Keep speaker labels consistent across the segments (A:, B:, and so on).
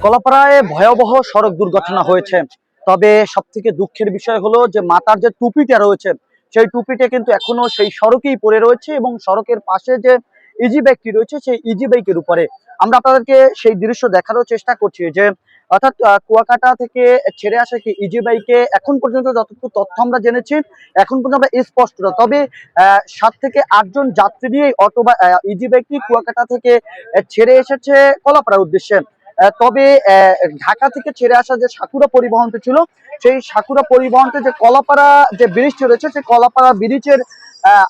A: কলাপাড়ায় ভয়াবহ সড়ক দুর্ঘটনা হয়েছে। তবে সবথেকে দুঃখের বিষয় হলো যে মাথার যে টুপিটা রয়েছে সেই টুপিটা কিন্তু এখনো সেই সড়কেই পড়ে রয়েছে এবং সড়কের পাশে যে ইজি বাইকটি রয়েছে সেই ইজি বাইকের উপরে আমরা আপনাদেরকে সেই দৃশ্য দেখানোর চেষ্টা করছি যে অর্থাৎ কুয়াকাটা থেকে ছেড়ে আসা কি ইজি বাইকে এখন পর্যন্ত যতটুকু তথ্য আমরা জেনেছি এখন পর্যন্ত আমরা স্পষ্ট না। তবে 7 থেকে 8 জন যাত্রী নিয়ে অটো বা ইজি বাইকটি কুয়াকাটা থেকে ছেড়ে এসেছে কলাপাড়ার উদ্দেশ্যে। তবে ঢাকা থেকে ছেড়ে আসা যে সাকুরা পরিবহনটি ছিল সেই সাকুরা পরিবহনটি যে কলাপাড়া যে ব্রিজটি রয়েছে সেই কলাপাড়া ব্রিজের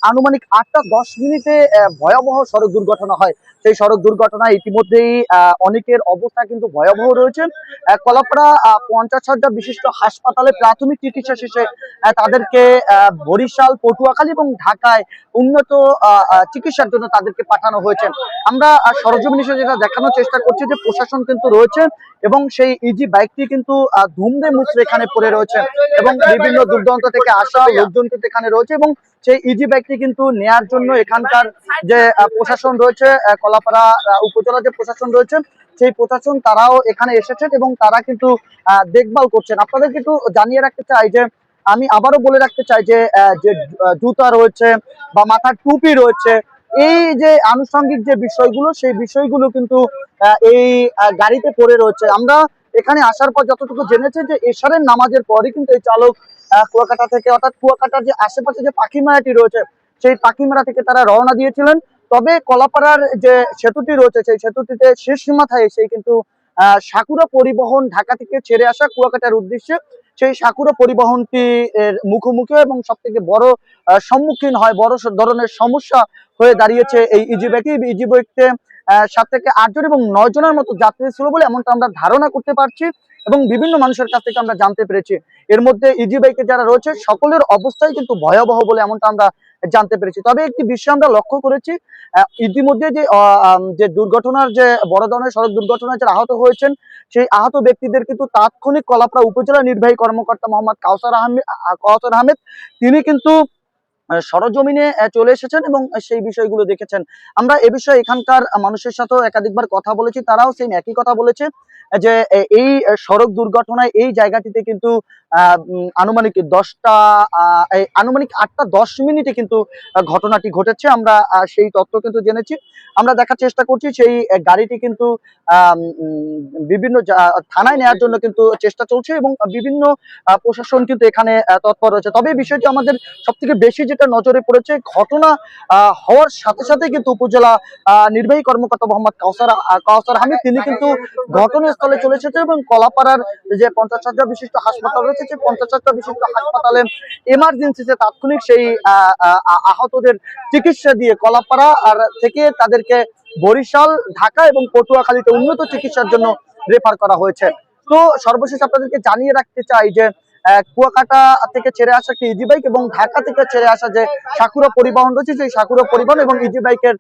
A: আনুমানিক 8টা 10 মিনিটে ভয়াবহ সড়ক দুর্ঘটনা হয়। সেই সড়ক দুর্ঘটনায় ইতিমধ্যেই অনেকের অবস্থা কিন্তু ভয়াবহ রয়েছে। কলাপাড়া 50 শয্যা বিশিষ্ট হাসপাতালে প্রাথমিক চিকিৎসা শেষে তাদেরকে বরিশাল, পটুয়াখালী এবং ঢাকায় উন্নত চিকিৎসার জন্য তাদেরকে পাঠানো হয়েছে। আমরা সরজমিন হিসেবে যেটা দেখানোর চেষ্টা করছি যে প্রশাসন কিন্তু রয়েছে এবং সেই ইজি বাইকটি কিন্তু ধুমড়ে মুচড়ে এখানে পড়ে রয়েছে এবং বিভিন্ন দূরদূরান্ত থেকে আসা লোকজন কিন্তু এখানে রয়েছে এবং সেই ইজি বাইকটি কিন্তু নেয়ার জন্য এখানকার যে প্রশাসন রয়েছে কলাপাড়া উপজেলার যে প্রশাসন রয়েছে সেই প্রশাসন তারাও এখানে এসেছেন এবং তারা কিন্তু দেখভাল করছেন। আপনাদের কিন্তু জানিয়ে রাখতে চাই যে আমি আবারও বলে রাখতে চাই যে জুতা রয়েছে বা মাথার টুপি রয়েছে, এই যে আনুষঙ্গিক যে বিষয়গুলো সেই বিষয়গুলো কিন্তু এই গাড়িতে পড়ে রয়েছে। আমরা এখানে আসার পর যতটুকু জেনেছি যে এশারের নামাজের পরই কিন্তু এই চালক কুয়াকাটা থেকে অর্থাৎ কুয়াকাটার যে আশেপাশে যে পাখিমারাটি রয়েছে সেই পাখিমারা থেকে তারা রওনা দিয়েছিলেন। তবে কলাপাড়ার যে সেতুটি রয়েছে সেই সেতুটিতে শেষ মাথায় এসে কিন্তু সাকুরা পরিবহন ঢাকা থেকে ছেড়ে আসা কুয়াকাটার উদ্দেশ্যে সেই সাকুরা পরিবহনটি এর মুখোমুখি এবং সব থেকে বড় সম্মুখীন হয়, বড় ধরনের সমস্যা হয়ে দাঁড়িয়েছে এই ইজি বাইকে। ইজি বাইকতে 7 থেকে 8 জন এবং 9 জনের মতো যাত্রী ছিল বলে এমনটা আমরা ধারণা করতে পারছি এবং বিভিন্ন মানুষের কাছ থেকে আমরা জানতে পেরেছি। এর মধ্যে ইজি বাইকে যারা রয়েছে সকলের অবস্থাই কিন্তু ভয়াবহ বলে এমনটা আমরা জানতে পেরেছি। তবে একটি বিষয় আমরা লক্ষ্য করেছি, ইতিমধ্যে যে দুর্ঘটনার যে বড় ধরনের সড়ক দুর্ঘটনায় যারা আহত হয়েছেন সেই আহত ব্যক্তিদের কিন্তু তাৎক্ষণিক কলাপাড়া উপজেলা নির্বাহী কর্মকর্তা মোহাম্মদ কাউসার আহমেদ তিনি কিন্তু সরজমিনে চলে এসেছেন এবং সেই বিষয়গুলো দেখেছেন। আমরা এ বিষয়ে এখানকার মানুষের সাথেও একাধিকবার কথা বলেছি, তারাও সেই একই কথা বলেছে যে এই সড়ক দুর্ঘটনায় এই জায়গাটিতে কিন্তু আনুমানিক 8টা 10 মিনিটে কিন্তু ঘটনাটি ঘটেছে। আমরা সেই তথ্য কিন্তু জেনেছি। আমরা দেখার চেষ্টা করছি সেই গাড়িটি কিন্তু বিভিন্ন থানায় নেওয়ার জন্য কিন্তু চেষ্টা চলছে এবং বিভিন্ন প্রশাসন কিন্তু এখানে তৎপর রয়েছে। তবে এই বিষয়টি আমাদের সব থেকে বেশি যেটা নজরে পড়েছে, ঘটনা হওয়ার সাথে সাথে কিন্তু উপজেলা নির্বাহী কর্মকর্তা মোহাম্মদ কাউসার আহমেদ তিনি কিন্তু ঘটনাস্থলে চলে এসেছে এবং কলাপাড়ার যে 50 শয্যা বিশিষ্ট হাসপাতাল রয়েছে সেই 50 শয্যা বিশিষ্ট হাসপাতালে এমার্জেন্সিতে তাৎক্ষণিক সেই আহতদের চিকিৎসা দিয়ে কলাপাড়া আর থেকে তাদেরকে বরিশাল, ঢাকা এবং পটুয়াখালীতে উন্নত চিকিৎসার জন্য রেফার করা হয়েছে। তো সর্বশেষ আপনাদেরকে জানিয়ে রাখতে চাই যে কুয়াকাটা থেকে ছেড়ে আসা একটি ইজি বাইক এবং ঢাকা থেকে ছেড়ে আসা যে সাকুরা পরিবহন রয়েছে সেই সাকুরা পরিবহন এবং ইজি বাইকের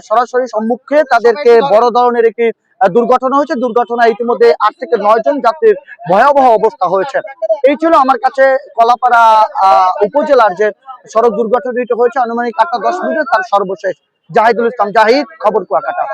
A: সরাসরি সম্মুখে তাদেরকে বড় ধরনের একটি দুর্ঘটনা হয়েছে। দুর্ঘটনায় ইতিমধ্যে 8 থেকে 9 জন যাত্রীর ভয়াবহ অবস্থা হয়েছে। এই ছিল আমার কাছে কলাপাড়া উপজেলার যে সড়ক দুর্ঘটনাটি হয়েছে আনুমানিক 8টা 10 মিনিটে তার সর্বশেষ। জাহিদুল ইসলাম জাহিদ, খবর কুয়াকাটা।